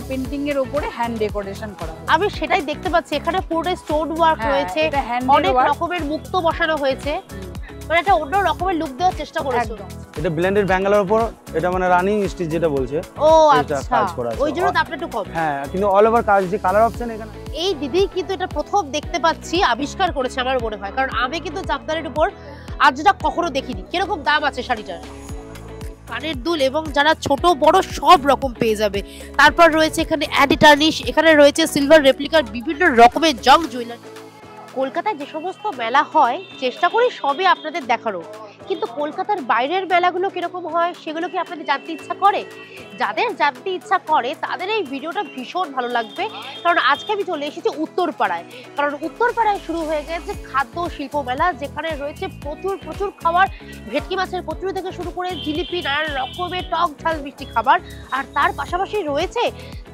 Painting এর উপরে hand decoration করা হয়েছে। আমি সেটাই দেখতে পাচ্ছি, এখানে পুরোটাই স্টোন ওয়ার্ক রয়েছে, অনেক রকমের মুক্ত বসানো হয়েছে, মানে একটা অন্য রকমের লুক দেওয়ার চেষ্টা করেছে। এটা ব্লেন্ডেড ব্যাঙ্গালোর উপর, এটা মানে রানিং স্টিচ যেটা বলছে। ও আচ্ছা, ওই জন্য দামটা একটু কম। হ্যাঁ, কিন্তু অল ওভার কাজ যে কালার অপশন এখানে। এই দিদি কিন্তু এটা প্রথম দেখতে পাচ্ছি আবিষ্কার করেছে আমার মনে হয়, কারণ আমি কিন্তু জামদানির উপর আর যেটা কখনো দেখিনি। কিরকম দাম আছে শাড়িটার? কানের দুল এবং যারা ছোট বড় সব রকম পেয়ে যাবে। তারপর রয়েছে এখানে অ্যান্টি টার্নিশ, এখানে রয়েছে সিলভার রেপ্লিকার বিভিন্ন রকমের জং জুয়েলারি। কলকাতায় যে সমস্ত মেলা হয় চেষ্টা করি সবই আপনাদের দেখারও, কিন্তু কলকাতার বাইরের মেলাগুলো কিরকম হয় সেগুলো কি আপনাদের জানতে ইচ্ছা করে? যাদের জানতে ইচ্ছা করে তাদের এই ভিডিওটা ভীষণ ভালো লাগবে, কারণ আজকে আমি চলে এসেছি উত্তরপাড়ায়। কারণ উত্তরপাড়ায় শুরু হয়ে গেছে খাদ্য শিল্প মেলা, যেখানে রয়েছে প্রচুর প্রচুর খাবার, ভেটকি মাছের কচুরি থেকে শুরু করে জিলিপি, নানান রকমের টক ঝাল মিষ্টি খাবার, আর তার পাশাপাশি রয়েছে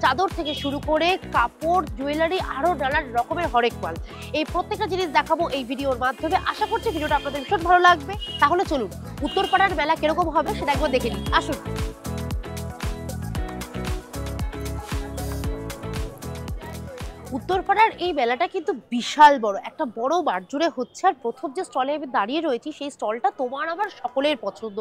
চাদর থেকে শুরু করে কাপড়, জুয়েলারি, আরো নানান রকমের হরেক মাল। এই প্রত্যেকটা জিনিস দেখাবো এই ভিডিওর মাধ্যমে। আশা করছি ভিডিওটা আপনাদের ভীষণ ভালো লাগবে। তাহলে চলুন উত্তরপাড়ার মেলা কিরকম হবে সেটা একবার দেখে নিই, আসুন। উত্তরপাড়ার এই মেলাটা কিন্তু বিশাল বড়, একটা বড় মাঠ জুড়ে হচ্ছে। আর প্রথম যে স্টলে আমি দাঁড়িয়ে রয়েছি সেই স্টলটা তোমার আমার সকলের পছন্দ,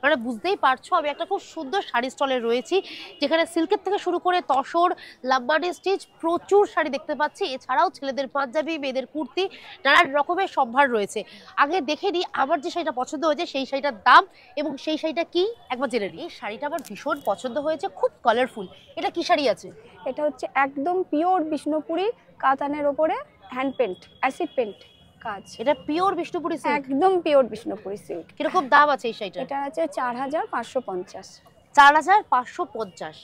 মানে বুঝতেই পারছো আমি একটা খুব সুন্দর শাড়ি স্টলে রয়েছি, যেখানে সিল্কের থেকে শুরু করে তসর, লাম্বানি স্টিচ, প্রচুর শাড়ি দেখতে পাচ্ছি। এছাড়াও ছেলেদের পাঞ্জাবি, মেয়েদের কুর্তি, নানান রকমের সম্ভার রয়েছে। আগে দেখে নিই আমার যে শাড়িটা পছন্দ হয়েছে সেই শাড়িটার দাম এবং সেই শাড়িটা কি একবার জেনে নিই। এই শাড়িটা আমার ভীষণ পছন্দ হয়েছে, খুব কালারফুল। এটা কি শাড়ি আছে? এটা হচ্ছে একদম পিওর বিষ্ণুপুরি কাতানের উপরে হ্যান্ড পেন্ট, অ্যাসিড পেন্ট কাজ। এটা পিওর বিষ্ণুপুরি সিল্ক? একদম পিওর বিষ্ণুপুরি সিল্ক। কিরকম দাম আছে এই শাড়িটা? এটা আছে 4550। 4550।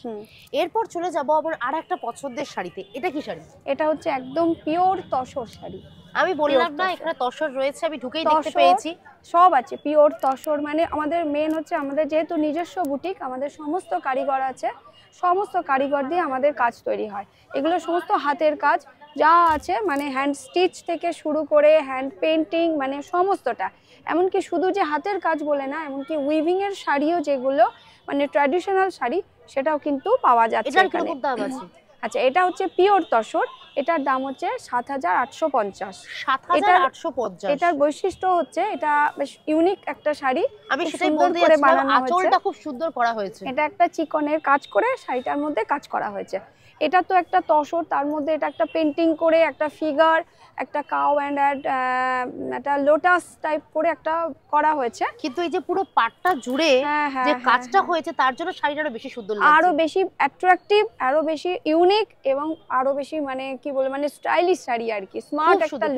এরপর চলে যাব আবার আর একটা পছন্দের শাড়িতে। এটা কি শাড়ি? এটা হচ্ছে একদম পিওর তসর শাড়ি। আমি বললাম না এখানে তসর রয়েছে, আমি ঢুকেই দেখতে পেয়েছি। সব আছে পিওর তসর, মানে আমাদের মেন হচ্ছে আমাদের যেহেতু নিজস্ব বুটিক, আমাদের সমস্ত কারিগর আছে, সমস্ত কারিগর দিয়ে আমাদের কাজ তৈরি হয়। এগুলো সমস্ত হাতের কাজ যা আছে, মানে হ্যান্ড স্টিচ থেকে শুরু করে হ্যান্ড পেন্টিং, মানে সমস্তটা। এমনকি শুধু যে হাতের কাজ বলে না, এমনকি উইভিংয়ের শাড়িও যেগুলো মানে ট্র্যাডিশনাল শাড়ি সেটাও কিন্তু পাওয়া যাচ্ছে এখানে। আচ্ছা, এটা হচ্ছে পিওর তসর, এটার দাম হচ্ছে 7850। 7850। এটার বৈশিষ্ট্য হচ্ছে এটা বেশ ইউনিক একটা শাড়ি। আমি সেটাই বলতে যাচ্ছিলাম, আঁচলটা খুব সুন্দর করা হয়েছে। এটা একটা চিকনের কাজ করে শাড়িটার মধ্যে কাজ করা হয়েছে। এটা তো একটা তসর, তার মধ্যে এটা একটা পেন্টিং করে একটা ফিগার, একটা কাউ অ্যান্ড একটা লোটাস টাইপ করে একটা করা হয়েছে। কিন্তু এই যে পুরো পাটটা জুড়ে যে কাজটা হয়েছে তার জন্য শাড়িটা আরো বেশি সুন্দর লাগছে, আরো বেশি অ্যাট্রাকটিভ, আরো বেশি ইউনিক এবং আরো বেশি মানে কি বলে মানে স্টাইলিশ শাড়ি আর কি। স্মার্ট একটা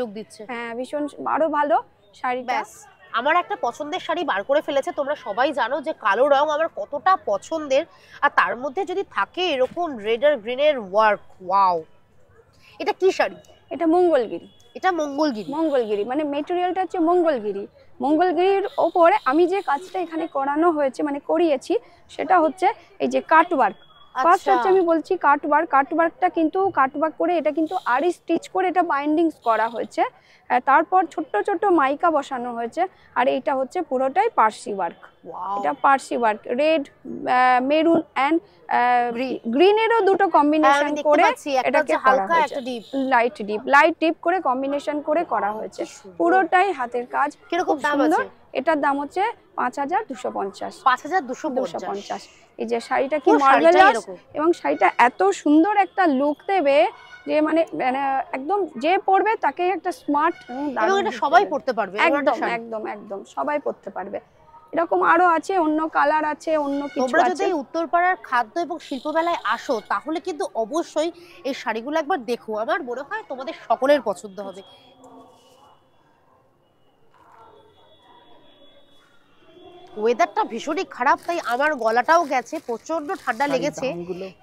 লুক দিচ্ছে। হ্যাঁ, ভীষণ আরো ভালো শাড়িটা। আমার একটা পছন্দের শাড়ি বার করে ফেলেছে। তোমরা সবাই জানো যে কালো রং আমার কতটা পছন্দের, আর তার মধ্যে যদি থাকে এরকম রেড আর গ্রিনের ওয়ার্ক, ওয়াও। এটা কি শাড়ি? এটা মঙ্গলগিরি। এটা মঙ্গলগিরি? মঙ্গলগিরি মানে মেটেরিয়ালটা হচ্ছে মঙ্গলগিরি। মঙ্গলগিরির ওপরে আমি যে কাজটা এখানে করানো হয়েছে মানে করিয়েছি সেটা হচ্ছে এই যে কাট ওয়ার্ক। ফার্স্ট হচ্ছে আমি বলছি কাট ওয়ার্ক। কাট ওয়ার্কটা কিন্তু কাট ওয়ার্ক করে এটা কিন্তু আরি স্টিচ করে এটা বাইন্ডিংস করা হয়েছে, তারপর ছোট্ট ছোট্ট মাইকা বসানো হয়েছে, আর এটা হচ্ছে পুরোটাই পার্সি ওয়ার্ক। এটা Parsi work, red, maroon and গ্রিনেরও দুটো কম্বিনেশন করে এটাকে হালকা একটা ডিপ, লাইট ডিপ করে কম্বিনেশন করে করা হয়েছে। পুরোটাই হাতের কাজ। কিরকম দাম আছে? এটার দাম হচ্ছে 5250। 5250। এই যে শাড়িটা কি মার্ভেলাস, এবং শাড়িটা এত সুন্দর একটা লুক দেবে যে মানে একদম যে পরবে তাকে একটা স্মার্ট, এবং এটা সবাই পরতে পারবে। একদম একদম একদম সবাই পরতে পারবে। এরকম আরো আছে, অন্য কালার আছে, অন্য কিছু আছে। তোমরা যদি উত্তরপাড়ার খাদ্য এবং শিল্প মেলায় আসো তাহলে কিন্তু অবশ্যই এই শাড়িগুলো একবার দেখো, আমার মনে হয় তোমাদের সকলের পছন্দ হবে। ওয়েদারটা ভীষণই খারাপ, তাই আমার গলাটাও গেছে, প্রচন্ড ঠান্ডা লেগেছে,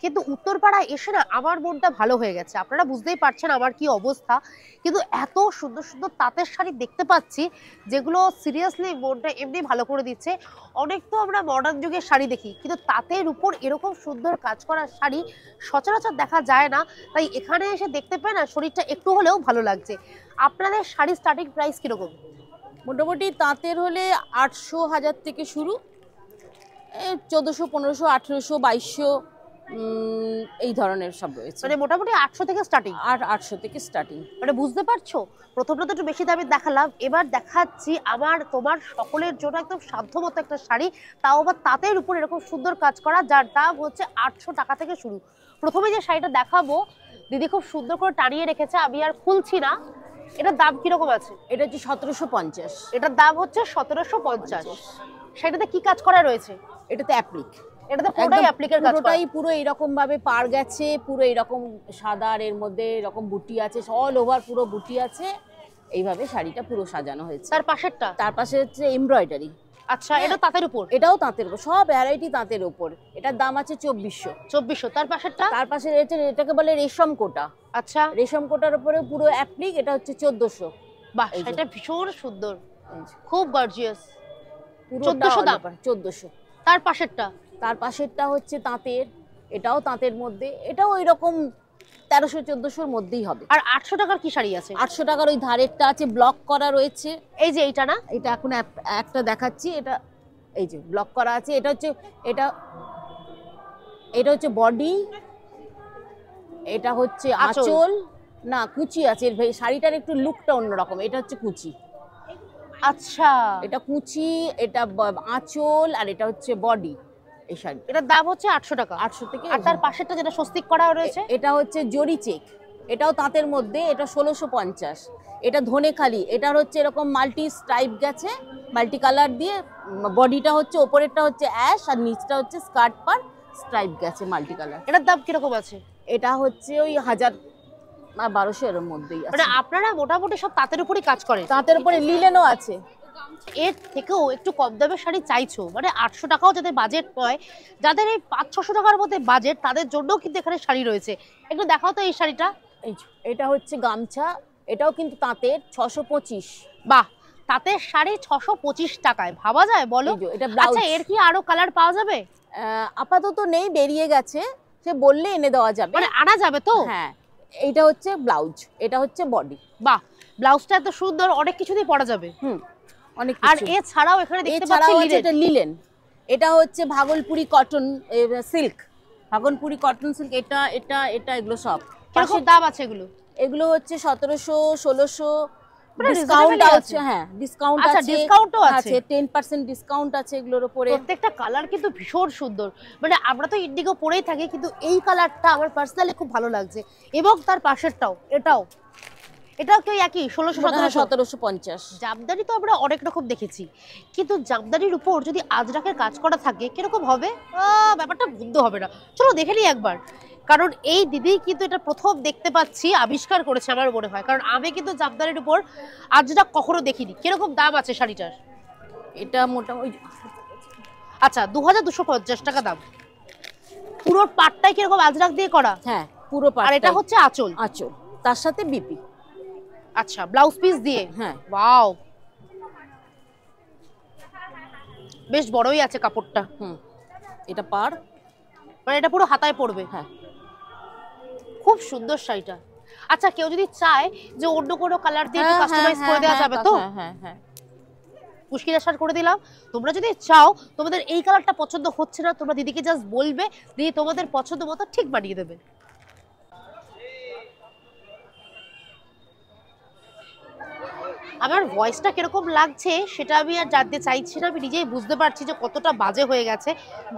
কিন্তু উত্তরপাড়ায় এসে না আমার মনটা ভালো হয়ে গেছে। আপনারা বুঝতেই পারছেন আমার কি অবস্থা, কিন্তু এত সুন্দর সুন্দর তাঁতের শাড়ি দেখতে পাচ্ছি যেগুলো সিরিয়াসলি মনটা এমনি ভালো করে দিচ্ছে। অনেক তো আমরা মডার্ন যুগের শাড়ি দেখি, কিন্তু তাঁতের উপর এরকম সুন্দর কাজ করা শাড়ি সচরাচর দেখা যায় না, তাই এখানে এসে দেখতে পেয়ে না শরীরটা একটু হলেও ভালো লাগছে। আপনাদের শাড়ি স্টার্টিং প্রাইস কিরকম? মোটামুটি তাঁতের হলে 800 1000 থেকে শুরু, 1400 1500 1800 2200 এই ধরনের সব রয়েছে, মানে মোটামুটি 800 থেকে স্টার্টিং। 800 থেকে স্টার্টিং। মানে বুঝতে পারছো, প্রথমটা তো একটু বেশি দামে দেখালাম, এবার দেখাচ্ছি আমার তোমার সকলের জন্য একদম সাধ্যমতো একটা শাড়ি, তাও আবার তাঁতের উপর এরকম সুন্দর কাজ করা, যার দাম হচ্ছে 800 টাকা থেকে শুরু। প্রথমে যে শাড়িটা দেখাবো দিদি খুব সুন্দর করে টানিয়ে রেখেছে, আমি আর খুলছি না। এটার দাম কিরকম আছে? এটা হচ্ছে 1750। এটার দাম হচ্ছে 1750। সেটাতে কি কাজ করা রয়েছে? এটাতে অ্যাপ্লিক, এটাতে পুরোটাই অ্যাপ্লিকের কাজ করা। পুরোটাই পুরো এরকম ভাবে পার গেছে, পুরো এরকম সাদা, আর এর মধ্যে এরকম বুটি আছে, অল ওভার পুরো বুটি আছে, এইভাবে শাড়িটা পুরো সাজানো হয়েছে। তার পাশেরটা? তার পাশে হচ্ছে এমব্রয়ডারি। আচ্ছা, এটা তাঁতের উপর? এটাও তাঁতের উপর, সব ভ্যারাইটি তাঁতের উপর। এটার দাম আছে 2400। 2400। তার পাশেরটা? তার পাশে রয়েছে, এটাকে বলে রেশম কোটা। আচ্ছা, রেশম কোটার উপরে পুরো অ্যাপ্লিক, এটা হচ্ছে 1400। বাহ, এই যে। এটা ভীষণ সুন্দর, এই যে, খুব গর্জিয়াস। পুরোটা 1400 দাম? 1400। তার পাশেরটা? তার পাশেরটা হচ্ছে তাঁতের, এটাও তাঁতের মধ্যে, এটাও ওইরকম 1300-1400-র মধ্যেই হবে। আর 800 টাকার কি শাড়ি আছে? 800 টাকার ওই ধারেরটা আছে, ব্লক করা রয়েছে। এই যে এইটা না? এটা এখন একটা দেখাচ্ছি, এটা এই যে ব্লক করা আছে। এটা হচ্ছে, এটা হচ্ছে বডি, এটা হচ্ছে আঁচল। আঁচল, না কুচি আছে। এর শাড়িটার একটু লুকটা অন্যরকম। এটা হচ্ছে কুচি, আচ্ছা, এটা কুচি, এটা আঁচল, আর এটা হচ্ছে বডি। এই শাড়ি এটার দাম হচ্ছে 800 টাকা। 800 থেকে। আর তার পাশেরটা যেটা স্বস্তিক করা রয়েছে? এটা হচ্ছে জরি চেক, এটাও তাঁতের মধ্যে, এটা 1650। এটা ধনেখালি, এটার হচ্ছে এরকম মাল্টি স্ট্রাইপ গেছে, মাল্টি কালার দিয়ে। বডিটা হচ্ছে, ওপরেরটা হচ্ছে অ্যাশ, আর নিচটা হচ্ছে স্কার্ট পার স্ট্রাইপ গেছে মাল্টি কালার। এটার দাম কিরকম আছে? এটা হচ্ছে ওই 1000-1200 এর মধ্যেই আছে। মানে আপনারা মোটামুটি সব তাঁতের উপরই কাজ করেন? তাঁতের উপরে লিলেনও আছে। এর থেকেও একটু কম দামের শাড়ি চাইছো, মানে 800 টাকাও যাদের বাজেট নয়, যাদের এই 500-600 টাকার মধ্যে বাজেট, তাদের জন্যও কিন্তু এখানে শাড়ি রয়েছে। একটু দেখাও তো এই শাড়িটা। এই যে, এটা হচ্ছে গামছা, এটাও কিন্তু তাঁতের, 625। বাহ, তাঁতের শাড়ি 625 টাকায়, ভাবা যায় বলো? এই যে, এটা ব্লাউজ। আচ্ছা, এর কি আরো কালার পাওয়া যাবে? আপাতত নেই, বেরিয়ে গেছে, সে বললে এনে দেওয়া যাবে। মানে আনা যাবে তো? হ্যাঁ, এইটা হচ্ছে ব্লাউজ, এটা হচ্ছে বডি। বাহ, ব্লাউজটা এত সুন্দর, অনেক কিছু দিয়ে পরা যাবে। অনেক আর কিছু। এছাড়াও এখানে দেখতে এছাড়াও পাচ্ছি আছে এটা লিলেন, এটা হচ্ছে Bhagalpuri cotton silk, Bhagalpuri cotton silk, এটা এটা এটা এগুলো সব। কিরকম দাম আছে এগুলো? এগুলো হচ্ছে 1700-1600। মানে ডিসকাউন্ট reasonable আছে, হ্যাঁ ডিসকাউন্ট আচ্ছা, আছে, ডিসকাউন্টও আছে। 10% ডিসকাউন্ট আছে এগুলোর উপরে। প্রত্যেকটা কালার কিন্তু ভীষণ সুন্দর, মানে আমরা তো ইন্ডিগো পরেই থাকি, কিন্তু এই কালারটা আমার পার্সোনালি খুব ভালো লাগছে। এবং তার পাশেরটাও, এটাও কি একই 1600-1700? 1750। জামদানি তো আমরা অনেক রকম দেখেছি, কিন্তু জামদানির উপর যদি আজরাকের কাজ করা থাকে কিরকম হবে? ব্যাপারটা বুঝতে হবে না, চলো দেখে নিই একবার। কারণ এই দিদি কিন্তু এটা প্রথম দেখতে পাচ্ছি আবিষ্কার করেছে আমার মনে হয়, কারণ আমি কিন্তু জামদানির উপর আজরাক কখনো দেখিনি। কিরকম দাম আছে শাড়িটার? এটা মোটামুটি, আচ্ছা, 2250 টাকা দাম। পুরো পাটটাই কিরকম আজরাক দিয়ে করা? হ্যাঁ পুরো আর এটা হচ্ছে আঁচল? আঁচল, তার সাথে বিপি। আচ্ছা, ব্লাউজ পিস দিয়ে? হ্যাঁ। ওয়াও, বেশ বড়ই আছে কাপড়টা। এটা পার, মানে এটা পুরো হাতায় পড়বে। হ্যাঁ, খুব সুন্দর শাড়িটা। আচ্ছা, কেউ যদি চায় যে অন্য কোনো কালার দিয়ে একটু কাস্টমাইজ করে দেওয়া যাবে তো? হ্যাঁ হ্যাঁ, মুশকিল আসার করে দিলাম। তোমরা যদি চাও, তোমাদের এই কালারটা পছন্দ হচ্ছে না, তোমরা দিদিকে জাস্ট বলবে, দিদি তোমাদের পছন্দ মতো ঠিক বানিয়ে দেবে। আমার ভয়েসটা কিরকম লাগছে সেটা আমি আর জানতে চাইছি না, আমি নিজেই বুঝতে পারছি যে কতটা বাজে হয়ে গেছে,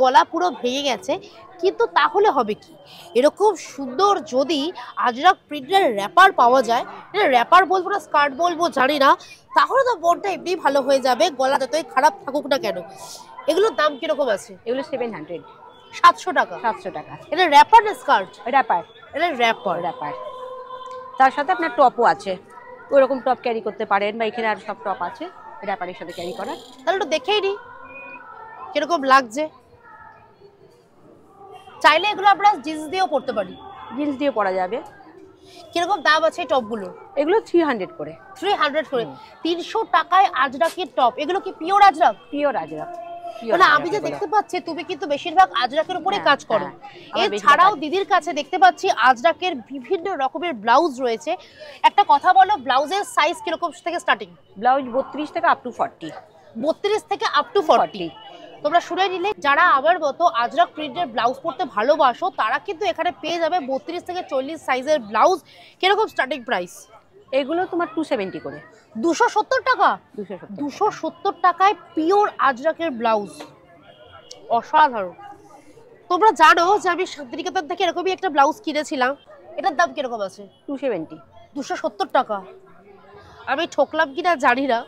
গলা পুরো ভেঙে গেছে। কিন্তু তাহলে হবে কি, এরকম সুন্দর যদি আজরাক প্রিন্টের র্যাপার পাওয়া যায়, র্যাপার বলবো না স্কার্ট বলবো জানি না, তাহলে তো মনটা এমনি ভালো হয়ে যাবে, গলা যতই খারাপ থাকুক না কেন। এগুলোর দাম কিরকম আছে? এগুলো 700, 700 টাকা। 700 টাকা। এটা র্যাপার না স্কার্ট? র্যাপার, এটা র্যাপার। র্যাপার। তার সাথে আপনার টপও আছে, ওরকম টপ ক্যারি করতে পারেন, বা এখানে আর সব টপ আছে র্যাপারের সাথে ক্যারি করার। তাহলে একটু দেখেই নি কিরকম লাগছে। চাইলে এগুলো আমরা জিন্স দিয়েও পরতে পারি। জিন্স দিয়ে পরা যাবে। কিরকম দাম আছে এই টপগুলো? এগুলো 300 করে। 300 করে। 300 টাকায় আজরাকের টপ। এগুলো কি পিওর আজরাক? পিওর আজরাক। মানে আমি যে দেখতে পাচ্ছি তুমি কিন্তু বেশিরভাগ আজরাকের উপরে কাজ করো। এছাড়াও দিদির কাছে দেখতে পাচ্ছি আজরাকের বিভিন্ন রকমের ব্লাউজ রয়েছে। একটা কথা বলো, ব্লাউজের সাইজ কিরকম থেকে স্টার্টিং? ব্লাউজ 32 থেকে আপ টু 40। 32 থেকে আপ টু 40। তোমরা শুনে নিলে, যারা আমার মতো আজরাক প্রিন্টের ব্লাউজ পরতে ভালোবাসো তারা কিন্তু এখানে পেয়ে যাবে 32 থেকে 40 সাইজের ব্লাউজ। কিরকম স্টার্টিং প্রাইস? এগুলো তোমার 270 করে। 270 টাকা? 270। 270 টাকায় পিওর আজরাকের ব্লাউজ, অসাধারণ। তোমরা জানো যে আমি শান্তিনিকেতন থেকে এরকমই একটা ব্লাউজ কিনেছিলাম, এটার দাম কিরকম আছে? 270। 270 টাকা। আমি ঠকলাম কিনা জানি না,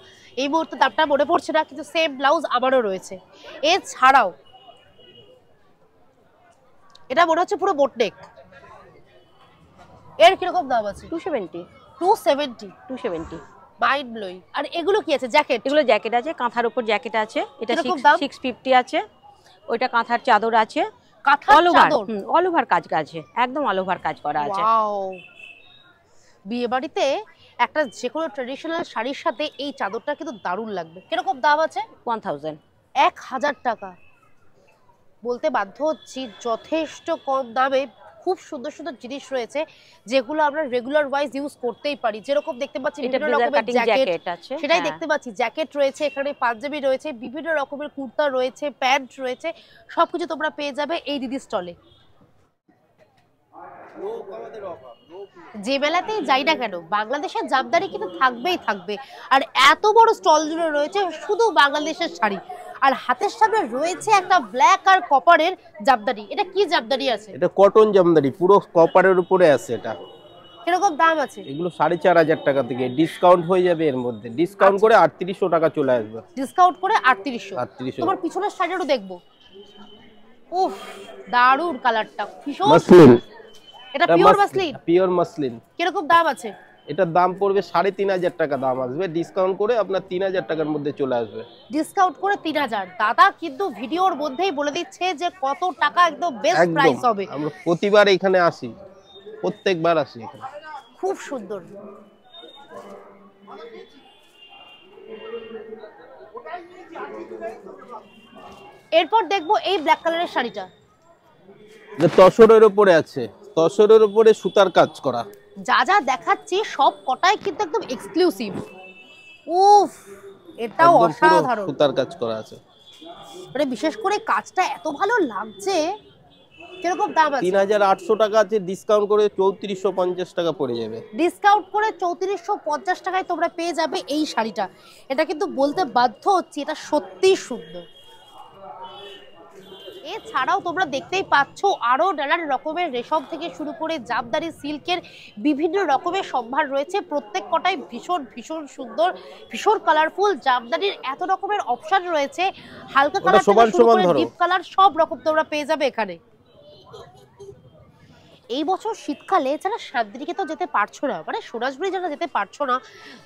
এই মুহূর্তে দামটা মনে পড়ছে না, কিন্তু সেম ব্লাউজ আমারও রয়েছে। এছাড়াও এটা মনে হচ্ছে পুরো বোটনেক, এর কিরকম দাম আছে? 270। 270। Mind blowing. আর এগুলো কি আছে? জ্যাকেট? এগুলো জ্যাকেট আছে, কাঁথার উপর জ্যাকেট আছে, এটা কিরকম দাম? 650 আছে। ওইটা কাঁথার চাদর আছে, কাঁথার অল ওভার, চাদর? অল ওভার কাজ আছে, একদম অল ওভার কাজ করা আছে। ওয়াও, বিয়ে বাড়িতে একটা যে কোনো ট্র্যাডিশনাল শাড়ির সাথে এই চাদরটা কিন্তু দারুণ লাগবে। কিরকম দাম আছে? 1000। 1000 টাকা। বলতে বাধ্য হচ্ছি যথেষ্ট কম দামে খুব সুন্দর সুন্দর জিনিস রয়েছে যেগুলো আমরা রেগুলার ওয়াইজ ইউজ করতেই পারি। যেরকম দেখতে পাচ্ছি এটা বিভিন্ন রকমের জ্যাকেট আছে, সেটাই দেখতে পাচ্ছি, জ্যাকেট রয়েছে এখানে, পাঞ্জাবি রয়েছে, বিভিন্ন রকমের কুর্তা রয়েছে, প্যান্ট রয়েছে, সবকিছু তোমরা পেয়ে যাবে এই দিদির স্টলে। যে মেলাতেই যাই না কেন বাংলাদেশের জামদানি কিন্তু থাকবেই থাকবে। আর এত বড় স্টল জুড়ে রয়েছে শুধু বাংলাদেশের শাড়ি, আর হাতের সামনে রয়েছে একটা ব্ল্যাক আর কপারের জামদানি। এটা কি জামদানি আছে? এটা কটন জামদানি, পুরো কপারের উপরে আছে। এটা কিরকম দাম আছে? এগুলো 4500 টাকা থেকে ডিসকাউন্ট হয়ে যাবে, এর মধ্যে ডিসকাউন্ট করে 3800 টাকা চলে আসবে। ডিসকাউন্ট করে 3800। তোমার পিছনের শাড়িটাও দেখবো, উফ দারুণ কালারটা, ভীষণ মাসলিন। এটা পিওর মাসলিন? Pure muslin. কিরকম দাম আছে? এটার দাম পড়বে 3500 টাকা দাম আসবে, ডিসকাউন্ট করে আপনার 3000 টাকার মধ্যে চলে আসবে। ডিসকাউন্ট করে 3000। দাদা কিন্তু ভিডিওর মধ্যেই বলে দিচ্ছে যে কত টাকা একদম বেস্ট প্রাইস হবে। আমরা প্রতিবার এখানে আসি, প্রত্যেকবার আসি এখানে। খুব সুন্দর। এরপর দেখবো এই ব্ল্যাক কালারের শাড়িটা, তসরের উপরে আছে, তসরের উপরে সুতার কাজ করা। যা যা দেখাচ্ছি সব কটাই কিন্তু একদম এক্সক্লুসিভ। উফ, এটাও অসাধারণ, সুতার কাজ করা আছে। মানে বিশেষ করে কাজটা এত ভালো লাগছে। কিরকম দাম আছে? 3800 টাকা আছে, ডিসকাউন্ট করে 3450 টাকা পড়ে যাবে। ডিসকাউন্ট করে 3450 টাকায় তোমরা পেয়ে যাবে এই শাড়িটা। এটা কিন্তু বলতে বাধ্য হচ্ছি, এটা সত্যি সুন্দর। এছাড়াও তোমরা দেখতেই পাচ্ছ আরো নানা রকমের রেশম থেকে শুরু করে জামদানি, সিল্কের বিভিন্ন রকমের সম্ভার রয়েছে। প্রত্যেক কটাই ভীষণ ভীষণ সুন্দর, ভীষণ কালারফুল। জামদানির এত রকমের অপশন রয়েছে, হালকা কালার থেকে শুরু করে ডিপ কালার, সব রকম তোমরা পেয়ে যাবে এখানে। এই বছর শীতকালে যারা শান্তিনিকেতন যেতে পারছো না, মানে সোনাঝুরি যারা যেতে পারছো না,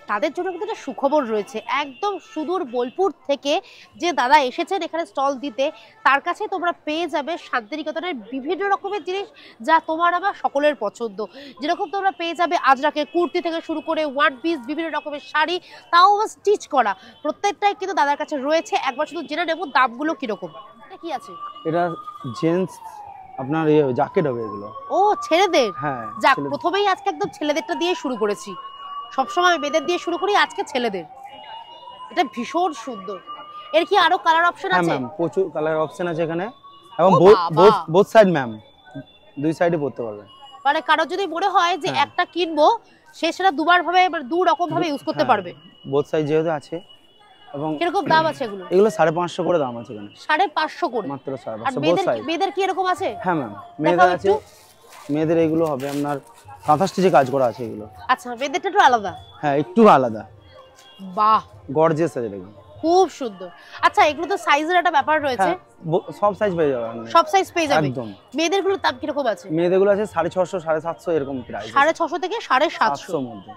তাদের জন্য কিন্তু একটা সুখবর রয়েছে। একদম সুদূর বোলপুর থেকে যে দাদা এসেছেন এখানে স্টল দিতে, তার কাছে তোমরা পেয়ে যাবে শান্তিনিকেতনের বিভিন্ন রকমের জিনিস যা তোমার আমার সকলের পছন্দ। যেরকম তোমরা পেয়ে যাবে আজরাকের কুর্তি থেকে শুরু করে ওয়ান পিস, বিভিন্ন রকমের শাড়ি, তাও স্টিচ করা, প্রত্যেকটাই কিন্তু দাদার কাছে রয়েছে। একবার শুধু জেনে নেব দামগুলো কিরকম। এটা কি আছে? এটা জেন্টস আপনার জ্যাকেট হবে এগুলো। ও ছেলেদের? হ্যাঁ, যাক, প্রথমেই আজকে একদম ছেলেদেরটা দিয়ে শুরু করেছি, সবসময় মেয়েদের দিয়ে শুরু করি, আজকে ছেলেদের। এটা ভীষণ সুন্দর। এর কি আরো কালার অপশন হ্যাঁ আছে? ম্যাম, প্রচুর কালার অপশন আছে এখানে, এবং ও বাবা! বোথ সাইড ম্যাম, দুই সাইডে পড়তে পারবেন। মানে কারো যদি মনে হয় যে হ্যাঁ। একটা কিনবো, সে সেটা দুবার ভাবে, মানে দু রকম ভাবে ইউজ করতে পারবে। বোথ সাইড যেহেতু আছে। এবং কিরকম দাম আছে এগুলো? এগুলো 550 করে দাম আছে এখানে, 550 করে মাত্র আর 550 বোথ সাইড। মেয়েদের কি এরকম আছে? হ্যাঁ ম্যাম, মেয়েদের আছে। মেয়েদের এগুলো হবে আপনার কাঁথা স্টিচে কাজ করা আছে এগুলো। আচ্ছা, মেয়েদেরটা একটু আলাদা? হ্যাঁ, একটু আলাদা। বাহ, গর্জিয়াস আছে দেখুন, খুব সুন্দর। আচ্ছা, এগুলো তো সাইজের একটা ব্যাপার রয়েছে। সব সাইজ পেয়ে যাবেন, সব সাইজ পেয়ে যাবে একদম। মেয়েদের গুলো দাম কিরকম আছে? মেয়েদের গুলো আছে 650 750 এরকম প্রাইস, 650 থেকে 750 এর মধ্যে।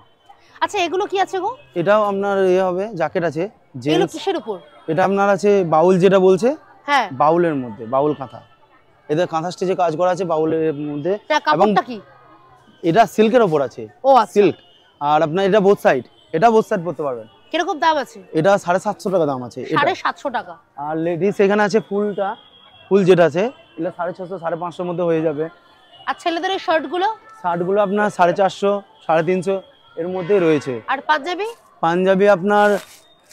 আচ্ছা, এগুলো কি আছে গো? এটাও আপনার হবে জ্যাকেট আছে। এগুলো কিসের উপর? এটা আপনার আছে বাউল, যেটা বলছে হ্যাঁ, বাউলের মধ্যে, বাউল কাঁথা। এদের কাঁথা স্টিচে কাজ করা আছে বাউলের মধ্যে। কাপড়টা কি? এটা সিল্কের উপর আছে। ও আচ্ছা, সিল্ক। আর আপনার এটা বোথ সাইড, এটা বোথ সাইড পড়তে পারবেন। কিরকম দাম আছে? এটা 750 টাকা দাম আছে। 750 টাকা। আর লেডিস এখানে আছে ফুলটা, ফুল যেটা আছে এটা 650 550 মধ্যে হয়ে যাবে। আর ছেলেদের এই শার্ট গুলো? শার্ট গুলো আপনার 450 350 এর মধ্যে রয়েছে। আর পাঞ্জাবি? পাঞ্জাবি আপনার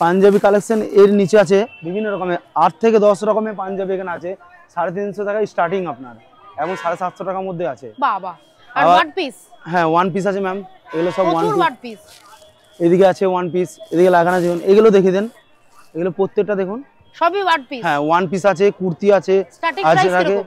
পাঞ্জাবি কালেকশন এর নিচে আছে বিভিন্ন রকমের 8 থেকে 10 রকমের পাঞ্জাবি এখানে আছে 350 টাকা স্টার্টিং আপনার, এবং 750 টাকার মধ্যে আছে। বাবা, আর ওয়ান পিস? হ্যাঁ ওয়ান পিস আছে ম্যাম, এগুলো সব ওয়ান পিস। এদিকে আছে ওয়ান পিস, এদিকে লাগানো আছে, এগুলো দেখিয়ে দেন, এগুলো প্রত্যেকটা দেখুন সবই ওয়ান পিস। হ্যাঁ ওয়ান পিস আছে, কুর্তি আছে, স্টার্টিং আছে প্রাইস আগে কিরকম?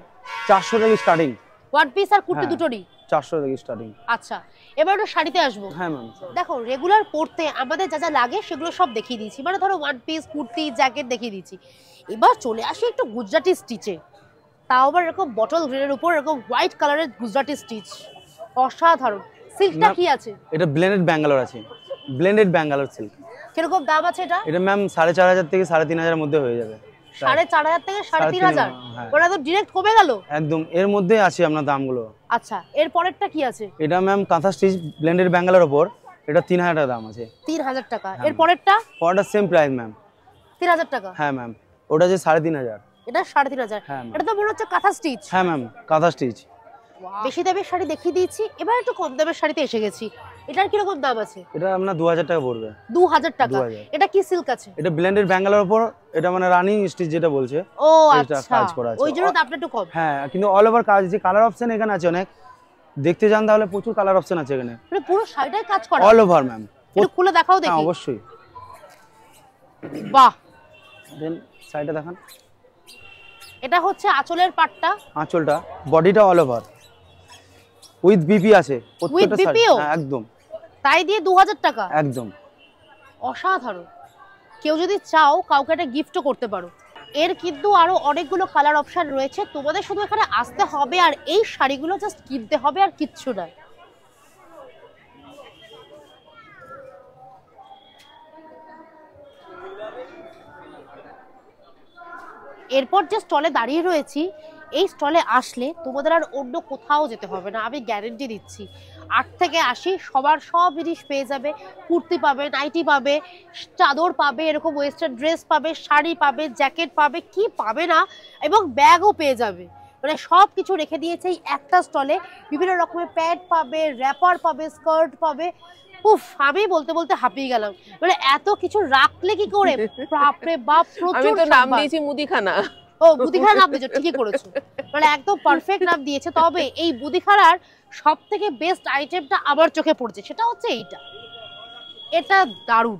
400 টাকা স্টার্টিং, ওয়ান পিস আর কুর্তি হ্যাঁ। দুটোরই 400 টাকা স্টার্টিং। আচ্ছা, এবার একটু শাড়িতে আসবো। হ্যাঁ ম্যাম, দেখো রেগুলার পরতে আমাদের যা যা লাগে সেগুলো সব দেখিয়ে দিয়েছি, মানে ধরো ওয়ান পিস, কুর্তি, জ্যাকেট দেখিয়ে দিয়েছি। এবার চলে আসি একটু গুজরাটি স্টিচে, তাও আবার এরকম বটল গ্রিনের উপর এরকম হোয়াইট কালারের গুজরাটি স্টিচ, অসাধারণ। সিল্কটা কি আছে? এটা ব্লেন্ডেড ব্যাঙ্গালোর আছে, ব্লেন্ডেড ব্যাঙ্গালোর সিল্ক। কিরকম দাম আছে এটা? এটা ম্যাম 4500 থেকে 3500 এর মধ্যে হয়ে যাবে। 4500 থেকে 3500, হ্যাঁ। ওটা তো ডাইরেক্ট কমে গেল একদম, এর মধ্যে আছে আপনার দামগুলো। আচ্ছা, এর পরেরটা কি আছে? এটা ম্যাম কাঁথা স্টিচ ব্লেন্ডেড ব্যাঙ্গালোর উপর, এটা 3000 টাকা দাম আছে। 3000 টাকা। হ্যাঁ। এর পরেরটা? পরটা সেম প্রাইস ম্যাম, 3000 টাকা। হ্যাঁ ম্যাম, ওটা যে 3500। এটা 3500। হ্যাঁ ম্যাম। এটা তো মনে হচ্ছে কাঁথা স্টিচ। হ্যাঁ ম্যাম, কাঁথা স্টিচ। বেশি দামের শাড়ি দেখিয়ে দিয়েছি, এবার একটু কম দামের শাড়িতে এসে গেছি। এটার কিরকম দাম আছে? এটা আপনার 2000 টাকা পড়বে। 2000 টাকা। 2000। এটা কি সিল্ক আছে? এটা ব্লেন্ডেড ব্যাঙ্গালোর উপর, এটা মানে রানিং স্টিচ যেটা বলছে। ও এটা আচ্ছা, কাজ করা আছে। ওই জন্য দামটা একটু কম। হ্যাঁ, কিন্তু অল ওভার কাজ আছে, কালার অপশন এখানে আছে অনেক, দেখতে যান তাহলে প্রচুর কালার অপশন আছে এখানে, মানে পুরো শাড়িটাই কাজ করা। All over ma'am. একটু খুলে দেখাও হ্যাঁ দেখি। অবশ্যই। বাহ, দেন সাইডটা দেখান। এটা হচ্ছে আঁচলের পাটটা, আঁচলটা, বডিটা অল ওভার উইথ বিপি আছে প্রত্যেকটা শাড়ি। BPO? হ্যাঁ একদম, তাই দিয়ে 2000 টাকা। একদম। অসাধারণ। কেউ যদি চাও কাউকে একটা গিফটও করতে পারো। এর কিন্তু আরো অনেকগুলো কালার অপশন রয়েছে, তোমাদের শুধু এখানে আসতে হবে আর এই শাড়িগুলো জাস্ট কিনতে হবে, আর কিচ্ছু না। এরপর যে স্টলে দাঁড়িয়ে রয়েছি, এই স্টলে আসলে তোমাদের আর অন্য কোথাও যেতে হবে না, আমি গ্যারেন্টি দিচ্ছি। 8 থেকে 80 সবার সব জিনিস পেয়ে যাবে। কুর্তি পাবে, নাইটি পাবে, চাদর পাবে, এরকম ওয়েস্টার্ন ড্রেস পাবে, শাড়ি পাবে, জ্যাকেট পাবে, কি পাবে না, এবং ব্যাগও পেয়ে যাবে। মানে সব কিছু রেখে দিয়েছে এই একটা স্টলে। বিভিন্ন রকমের প্যান্ট পাবে, র্যাপার পাবে, স্কার্ট পাবে। উফ, আমি বলতে বলতে হাঁপিয়ে গেলাম, মানে এত কিছু রাখলে কি করে, বাপরে বাপ, আমি প্রচুর তো নাম সম্ভার। দিয়েছি মুদিখানা। ও, বুদিখানা নাম দিয়েছো, ঠিকই করেছো, মানে একদম পারফেক্ট নাম দিয়েছে। তবে এই বুদিখানার সব থেকে বেস্ট আইটেমটা আমার চোখে পড়ছে, সেটা হচ্ছে এইটা। এটা দারুণ।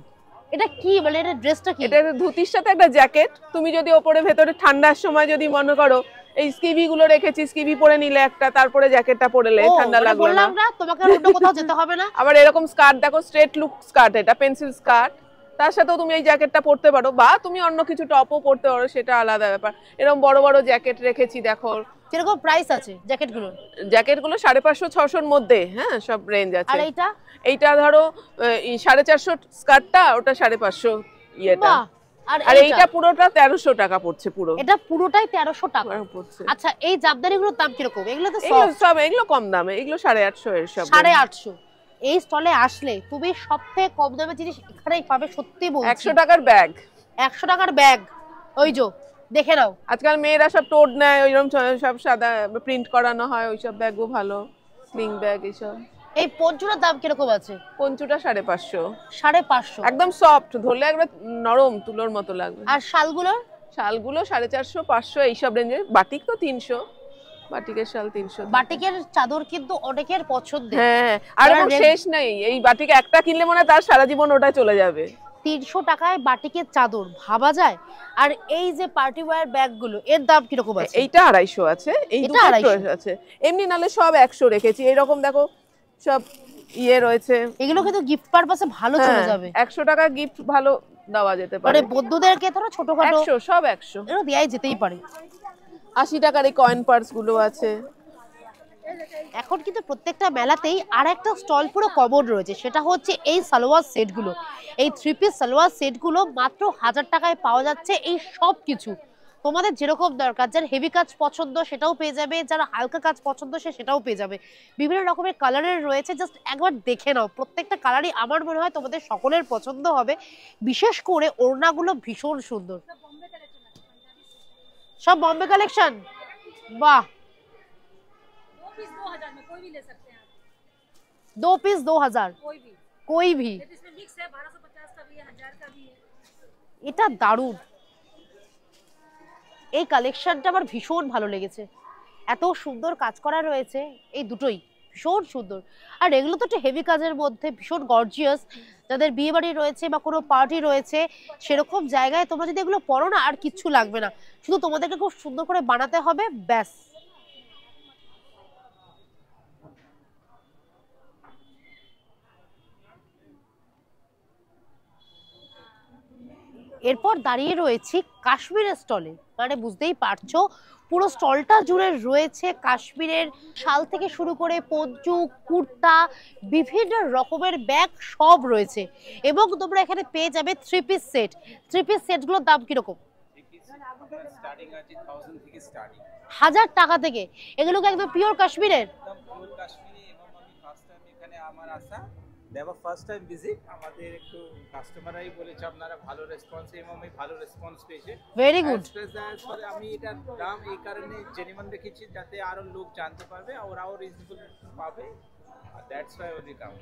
এটা কি, মানে এটা ড্রেসটা কি? এটা ধুতির সাথে একটা জ্যাকেট। তুমি যদি ওপরে ভেতরে ঠান্ডার সময় যদি মনে করো এই স্কিভি গুলো রেখেছি, স্কিভি পরে নিলে একটা, তারপরে জ্যাকেটটা পরলে ঠান্ডা লাগলো না। বললাম না তোমাকে আর অন্য কোথাও যেতে হবে না। আবার এরকম স্কার্ট দেখো, স্ট্রেট লুক স্কার্ট, এটা পেন্সিল স্কার্ট, তার সাথেও তুমি এই জ্যাকেটটা পরতে পারো, বা তুমি অন্য কিছু টপও পরতে পারো, সেটা আলাদা ব্যাপার। এরকম বড় বড় জ্যাকেট রেখেছি দেখো। কিরকম প্রাইস আছে জ্যাকেটগুলোর? জ্যাকেটগুলো 550-600-র মধ্যে, হ্যাঁ সব রেঞ্জ আছে। আর এইটা? এইটা ধরো 450 স্কার্টটা, ওটা 550 ইয়েটা। বাহ, আর এইটা পুরোটা 1300 টাকা পড়ছে পুরো। এটা পুরোটাই 1300 টাকা পড়ছে। আচ্ছা, এই জামদানিগুলোর দাম কিরকম? এগুলো তো এগুলো সব এগুলো কম দামে, এগুলো 850 এর সব। 850। এই স্টলে আসলে তুমি সবথেকে কম দামে জিনিস এখানেই পাবে, সত্যি বলছি। 100 টাকার ব্যাগ, 100 টাকার ব্যাগ, ওই যে দেখে নাও। আজকাল মেয়েরা সব টোড নেয়, ওইরকম সব সাদা প্রিন্ট করানো হয়, ওইসব ব্যাগও ভালো, স্লিং ব্যাগ এইসব। এই পঞ্চুটার দাম কিরকম আছে? পঞ্চুটা 550। 550? একদম সফট, ধরলে একবার নরম তুলোর মতো লাগবে। আর শালগুলো? শালগুলো 450-500 এইসব রেঞ্জে। বাটিক তো 300, বাটিকের শাল 300। বাটিকের চাদর কিন্তু অনেকের পছন্দ। হ্যাঁ, আর এর শেষ নেই। এই বাটিক একটা কিনলে মনে হয় তার সারা জীবন ওটা চলে যাবে। 300 টাকায় বাটিকের চাদর, ভাবা যায়? আর এই যে পার্টি ওয়্যার ব্যাগগুলো, এর দাম কিরকম আছে? এইটা 250 আছে, এই এটা দুটো 250 আছে। এমনি নালে সব 100 রেখেছি। এইরকম দেখো সব ইয়ে রয়েছে। এগুলো কিন্তু গিফট পারপাসে ভালো চলে যাবে। 100 টাকা গিফট ভালো দেওয়া যেতে পারে। মানে বন্ধুদেরকে ধরো ছোটখাটো 100, সব 100। এগুলো দেয়াই যেতেই পারে। 80 টাকার এই কয়েন পার্স গুলো আছে। এখন কিন্তু প্রত্যেকটা মেলাতেই আর একটা স্টল পুরো কমন রয়েছে, সেটা হচ্ছে এই সালোয়ার সেটগুলো। এই 3 পিস সালোয়ার সেটগুলো মাত্র 1000 টাকায় পাওয়া যাচ্ছে। এই সব কিছু তোমাদের যেরকম দরকার, যার হেভি কাজ পছন্দ সেটাও পেয়ে যাবে, যারা হালকা কাজ পছন্দ সেটাও পেয়ে যাবে। বিভিন্ন রকমের কালারের রয়েছে, জাস্ট একবার দেখে নাও। প্রত্যেকটা কালারই আমার মনে হয় তোমাদের সকলের পছন্দ হবে। বিশেষ করে ওড়নাগুলো ভীষণ সুন্দর, সব বম্বে কালেকশন। বাহ, 2 पीस 2000, कोई भी। इसमें मिक्स है, 1250 का भी है, 1000 का भी है। এটা দারুণ, এই কালেকশনটা আমার ভীষণ ভালো লেগেছে। এত সুন্দর কাজ করা রয়েছে, এই দুটোই ভীষণ সুন্দর। আর এগুলো তো একটা হেভি কাজের মধ্যে, ভীষণ গর্জিয়াস। যাদের বিয়ে বাড়ি রয়েছে বা কোনো পার্টি রয়েছে সেরকম জায়গায় তোমরা যদি এগুলো পরো না, আর কিচ্ছু লাগবে না, শুধু তোমাদেরকে খুব সুন্দর করে বানাতে হবে, ব্যাস। এরপর দাঁড়িয়ে রয়েছি কাশ্মীরের স্টলে, মানে বুঝতেই পারছো পুরো স্টলটা জুড়ে রয়েছে কাশ্মীরের শাল থেকে শুরু করে পঞ্চু, কুর্তা, বিভিন্ন রকমের ব্যাগ সব রয়েছে। এবং তোমরা এখানে পেয়ে যাবে 3 পিস সেট। 3 পিস সেটগুলোর দাম কিরকম? 1000 টাকা থেকে। এগুলো কি একদম পিওর কাশ্মীরের? দেবা ফার্স্ট টাইম ভিজিট, আমাদের একটু কাস্টমাররাই বলেছে আপনারা ভালো রেসপন্স, এবং আমি ভালো রেসপন্স পেয়েছি। Very good. আমি এটার দাম এই কারণে জেনুইন রেখেছি যাতে আরো লোক জানতে পারবে আর ওরাও রিজনেবল পাবে, দ্যাটস ওয়াই ওই দাম।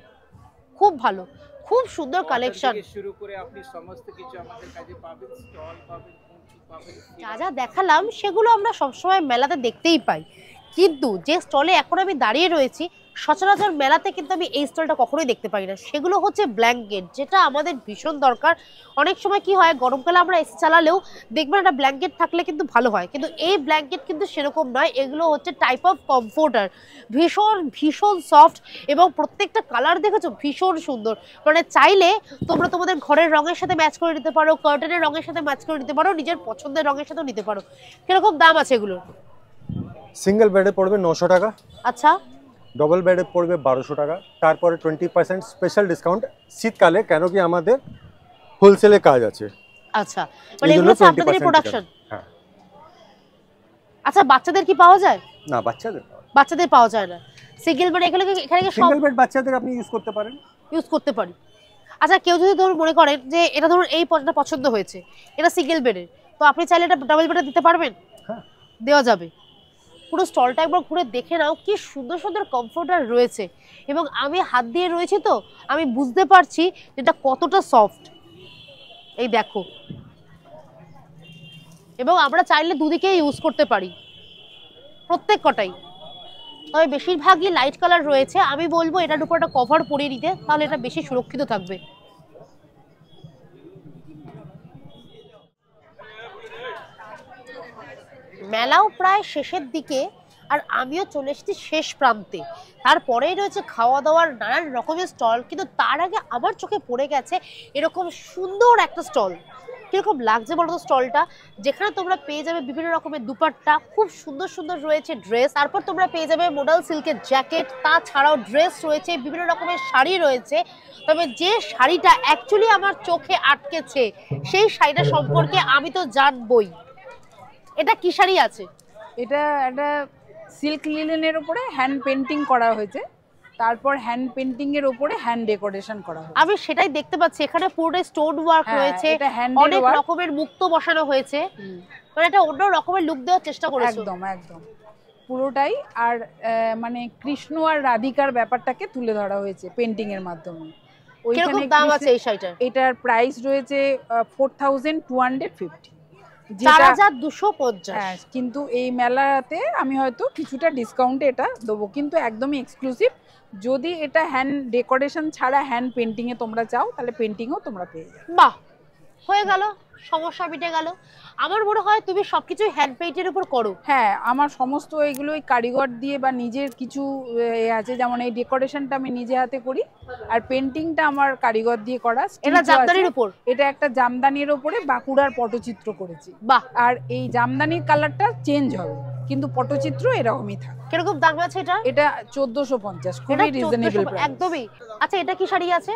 খুব ভালো, খুব সুন্দর কালেকশন। শুরু করে আপনি সমস্ত কিছু আমাদের কাছে পাবেন, স্টল পাবেন, পঞ্চু পাবেন। যা যা দেখালাম সেগুলো আমরা সবসময় মেলাতে দেখতেই পাই, কিন্তু যে স্টলে এখন আমি দাঁড়িয়ে রয়েছি সচরাচর মেলাতে কিন্তু আমি এই স্টলটা কখনোই দেখতে পাই না। সেগুলো হচ্ছে ব্ল্যাঙ্কেট, যেটা আমাদের ভীষণ দরকার। অনেক সময় কি হয়, গরমকালে আমরা এসি চালালেও দেখবেন একটা ব্ল্যাঙ্কেট থাকলে কিন্তু ভালো হয়, কিন্তু এই ব্ল্যাঙ্কেট কিন্তু সেরকম নয়। এগুলো হচ্ছে টাইপ অফ কমফোর্টার, ভীষণ ভীষণ সফট, এবং প্রত্যেকটা কালার দেখেছো ভীষণ সুন্দর। মানে চাইলে তোমরা তোমাদের ঘরের রঙের সাথে ম্যাচ করে নিতে পারো, কার্টেনের রঙের সাথে ম্যাচ করে নিতে পারো, নিজের পছন্দের রঙের সাথেও নিতে পারো। কিরকম দাম আছে এগুলো? সিঙ্গেল বেডে পড়বে 900 টাকা। আচ্ছা। ডবল বেডে পড়বে 1200 টাকা। তারপরে 20% স্পেশাল ডিসকাউন্ট শীতকালে, কেন কি আমাদের হোলসেলে কাজ আছে। আচ্ছা, মানে এগুলো হচ্ছে আপনাদের প্রোডাকশন। হ্যাঁ। আচ্ছা, বাচ্চাদের কি পাওয়া যায়? না, বাচ্চাদের পাওয়া যায় না। সিঙ্গেল বেড এখানে কি সিঙ্গেল বেড বাচ্চাদের আপনি ইউজ করতে পারেন? ইউজ করতে পারি। আচ্ছা, কেউ যদি ধরুন মনে করেন যে এটা ধরুন এই পছন্দ হয়েছে, এটা সিঙ্গেল বেডের, তো আপনি চাইলে এটা ডাবল বেডে দিতে পারবেন? হ্যাঁ, দেওয়া যাবে। পুরো স্টলটা একবার ঘুরে দেখে নাও, কি সুন্দর সুন্দর কমফোর্টার রয়েছে, এবং আমি হাত দিয়ে রয়েছি তো আমি বুঝতে পারছি এটা কতটা সফট। এই দেখো, এবং আমরা চাইলে দুদিকে ইউজ করতে পারি, প্রত্যেক কটাই। তবে বেশিরভাগই লাইট কালার রয়েছে, আমি বলবো এটার উপর একটা কভার পরিয়ে নিতে, তাহলে এটা বেশি সুরক্ষিত থাকবে। মেলাও প্রায় শেষের দিকে, আর আমিও চলে এসেছি শেষ প্রান্তে। তারপরেই রয়েছে খাওয়া দাওয়ার নানান রকমের স্টল, কিন্তু তার আগে আমার চোখে পড়ে গেছে এরকম সুন্দর একটা স্টল। কিরকম লাগছে বলো তো স্টলটা? যেখানে তোমরা পেয়ে যাবে বিভিন্ন রকমের দুপাট্টা, খুব সুন্দর সুন্দর রয়েছে ড্রেস, তারপর তোমরা পেয়ে যাবে মডেল সিল্কের জ্যাকেট, তাছাড়াও ড্রেস রয়েছে, বিভিন্ন রকমের শাড়ি রয়েছে। তবে যে শাড়িটা অ্যাকচুয়ালি আমার চোখে আটকেছে সেই শাড়িটা সম্পর্কে আমি তো জানবই। এটা কি শাড়ি আছে? এটা একটা সিল্ক লিনেনের উপরে হ্যান্ড পেন্টিং করা হয়েছে, তারপর হ্যান্ড পেন্টিং এর উপরে হ্যান্ড ডেকোরেশন করা হয়েছে। আমি সেটাই দেখতে পাচ্ছি, এখানে পুরোটাই স্টোন ওয়ার্ক রয়েছে, অনেক রকমের মুক্তো বসানো হয়েছে, মানে এটা অন্য রকমের লুক দেওয়ার চেষ্টা করেছে। একদম একদম পুরোটাই। আর মানে কৃষ্ণ আর রাধিকার ব্যাপারটাকে তুলে ধরা হয়েছে পেন্টিং এর মাধ্যমে। কিরকম দাম আছে এই শাড়িটার? এটার প্রাইস রয়েছে 4250। 4250। হ্যাঁ, কিন্তু এই মেলাতে আমি হয়তো কিছুটা ডিসকাউন্টে এটা দেবো, কিন্তু একদমই এক্সক্লুসিভ। যদি এটা হ্যান্ড ডেকোরেশন ছাড়া হ্যান্ড পেন্টিং এ তোমরা চাও, তাহলে পেন্টিংও তোমরা পেয়ে যাবে। বাহ, হয়ে গেল, সমস্যা মিটে গেল। আমার মনে হয় তুমি সবকিছু হ্যান্ড পেইন্টের উপর করো। হ্যাঁ, আমার সমস্ত এইগুলো কারিগর দিয়ে বা নিজের কিছু আছে, যেমন এই ডেকোরেশনটা আমি নিজে হাতে করি, আর পেন্টিংটা আমার কারিগর দিয়ে করা। এটা জামদানির উপর? এটা একটা জামদানির উপরে বাঁকুড়ার পটচিত্র করেছি। বাহ। আর এই জামদানির কালারটা চেঞ্জ হবে, কিন্তু পটচিত্র এরকমই থাকে। কিরকম দাম আছে এটা? এটা 1450, খুবই রিজনেবল প্রাইস। একদমই। আচ্ছা, এটা কি শাড়ি আছে?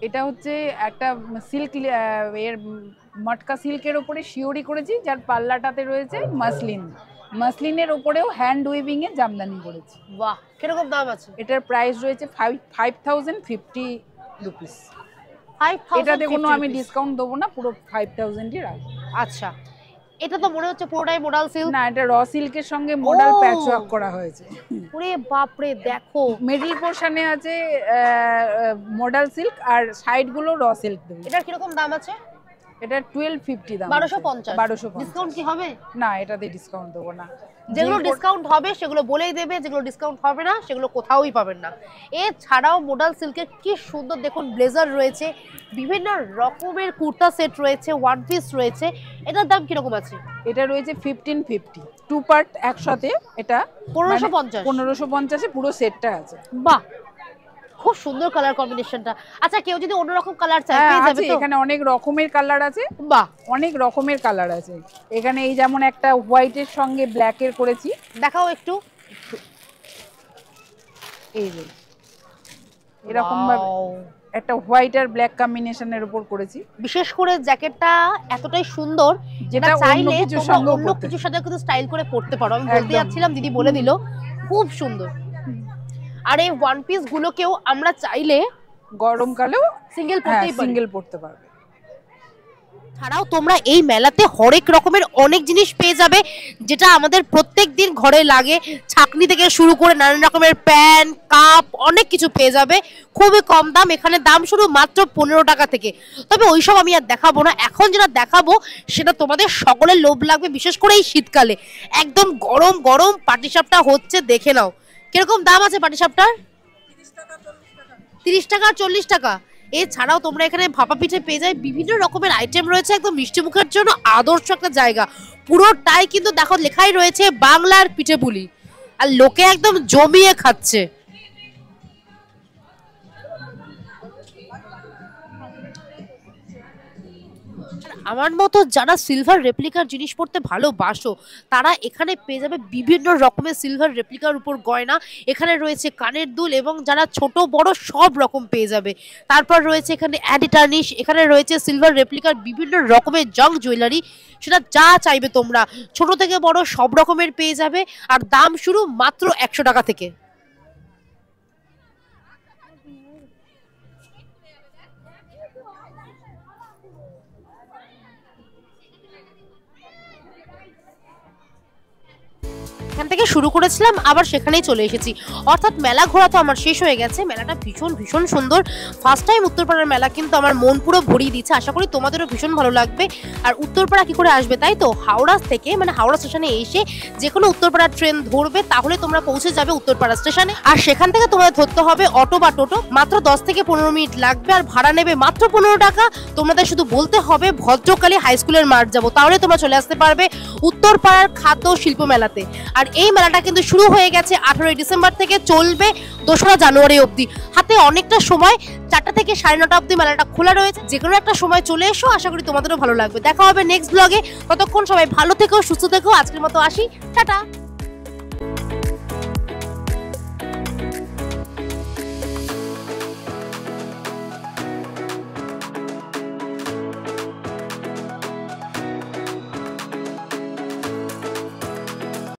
এটা হচ্ছে একটা সিল্ক এর মটকা সিল্কের উপরে শিওরি করেছি, যার পাল্লাটাতে রয়েছে মাসলিন। মাসলিনের উপরেও হ্যান্ড উইভিং এ জামদানি করেছি। বাহ, কিরকম দাম আছে? এটার প্রাইস রয়েছে 5050 রুপিস। এটাতে কোনো আমি ডিসকাউন্ট দেবো না, পুরো 5000ই রাখবো। আচ্ছা, এটা তো মনে হচ্ছে পুরোটাই মডেল সিল্ক। না, এটা র সিল্কের সঙ্গে মডেল প্যাচওয়ার্ক করা হয়েছে। ওরে বাপ রে, দেখো মিডল পোরশনে আছে মডেল সিল্ক, আর সাইড গুলো র সিল্ক দেবে। এটার কিরকম দাম আছে? এটা 1250 দাম। 1250 1250 ডিসকাউন্ট কি হবে? না, এটাতে ডিসকাউন্ট দেবো না। যেগুলো ডিসকাউন্ট হবে সেগুলো বলেই দেবে, যেগুলো ডিসকাউন্ট হবে না সেগুলো কোথাওই পাবেন না। এছাড়াও মোডাল সিল্কের কি সুন্দর দেখুন ব্লেজার রয়েছে, বিভিন্ন রকমের কুর্তা সেট রয়েছে, ওয়ান পিস রয়েছে। এটার দাম কিরকম আছে? এটা রয়েছে 1550, 2 পার্ট একসাথে। এটা 1550 1550 পুরো সেটটা আছে। বাহ, খুব সুন্দর কালার কম্বিনেশনটা। আচ্ছা, কেউ যদি অন্যরকম কালার চায় পেয়ে যাবে তো? এখানে অনেক রকমের কালার আছে। বাহ, অনেক রকমের কালার আছে এখানে। এই যেমন একটা হোয়াইটের সঙ্গে ব্ল্যাকের করেছি, দেখাও একটু। এই যে এরকম ভাবে একটা হোয়াইট আর ব্ল্যাক কম্বিনেশনের উপর করেছি। বিশেষ করে জ্যাকেটটা এতটাই সুন্দর যেটা চাইলে তোমরা অন্য কিছুর সাথে কিন্তু স্টাইল করে পরতে পারো। আমি বলতে যাচ্ছিলাম, দিদি বলে দিল, খুব সুন্দর। আর এই ওয়ান পিস গুলোকেও আমরা চাইলে গরমকালেও সিঙ্গেল পরতে পারবে। ছাড়াও তোমরা এই মেলাতে হরেক রকমের অনেক জিনিস পেয়ে যাবে, যেটা আমাদের প্রত্যেক দিন ঘরে লাগে। ছাকনি থেকে শুরু করে নানান রকমের প্যান, কাপ, অনেক কিছু পেয়ে যাবে খুবই কম দাম। এখানে দাম শুরু মাত্র 15 টাকা থেকে। তবে ওইসব আমি আর দেখাবো না, এখন যেটা দেখাবো সেটা তোমাদের সকলের লোভ লাগবে, বিশেষ করে এই শীতকালে। একদম গরম গরম পাটিসাপটা হচ্ছে, দেখে নাও কিরকম দাম আছে পাটিসাপটার। 30 টাকা আর 40 টাকা। এছাড়াও তোমরা এখানে ভাপা পিঠে পেয়ে যায়, বিভিন্ন রকমের আইটেম রয়েছে। একদম মিষ্টি মুখের জন্য আদর্শ একটা জায়গা। পুরোটাই কিন্তু দেখো লেখাই রয়েছে বাংলার পিঠে পুলি, আর লোকে একদম জমিয়ে খাচ্ছে। আমার মতো যারা সিলভার রেপ্লিকার জিনিস পড়তে ভালোবাসো তারা এখানে পেয়ে যাবে বিভিন্ন রকমের সিলভার রেপ্লিকার উপর গয়না। এখানে রয়েছে কানের দুল এবং যারা ছোট বড় সব রকম পেয়ে যাবে। তারপর রয়েছে এখানে অ্যাডিটার্নিশ, এখানে রয়েছে সিলভার রেপ্লিকার বিভিন্ন রকমের জং জুয়েলারি। সেটা যা চাইবে তোমরা ছোট থেকে বড় সব রকমের পেয়ে যাবে, আর দাম শুরু মাত্র 100 টাকা থেকে। এখান থেকে শুরু করেছিলাম, আবার সেখানেই চলে এসেছি। অর্থাৎ মেলা ঘোরা তো আমার শেষ হয়ে গেছে। মেলাটা ভীষণ ভীষণ সুন্দর। ফার্স্ট টাইম উত্তরপাড়ার মেলা কিন্তু আমার মন পুরো ভরিয়ে দিচ্ছে। আশা করি তোমাদেরও ভীষণ ভালো লাগবে। আর উত্তরপাড়া কি করে আসবে, তাই তো হাওড়া থেকে, মানে হাওড়া স্টেশনে এসে যে কোনো উত্তরপাড়ার ট্রেন ধরবে, তাহলে তোমরা পৌঁছে যাবে উত্তরপাড়া স্টেশনে। আর সেখান থেকে তোমাদের ধরতে হবে অটো বা টোটো। মাত্র 10 থেকে 15 মিনিট লাগবে, আর ভাড়া নেবে মাত্র 15 টাকা। তোমাদের শুধু বলতে হবে ভদ্রকালী হাই স্কুলের মাঠ যাবো, তাহলে তোমরা চলে আসতে পারবে উত্তরপাড়ার খাদ্য শিল্প মেলাতে। আর এই মেলাটা কিন্তু শুরু হয়ে গেছে 18 ডিসেম্বর থেকে, চলবে 2রা জানুয়ারি অবধি। হাতে অনেকটা সময়, 4টা থেকে 9:30 অবধি মেলাটা খোলা রয়েছে। যে কোনো একটা সময় চলে এসো, আশা করি তোমাদেরও ভালো লাগবে। দেখা হবে নেক্সট ব্লগে। ততক্ষণ সবাই ভালো থেকো, সুস্থ থেকো। আজকের মতো আসি, টাটা।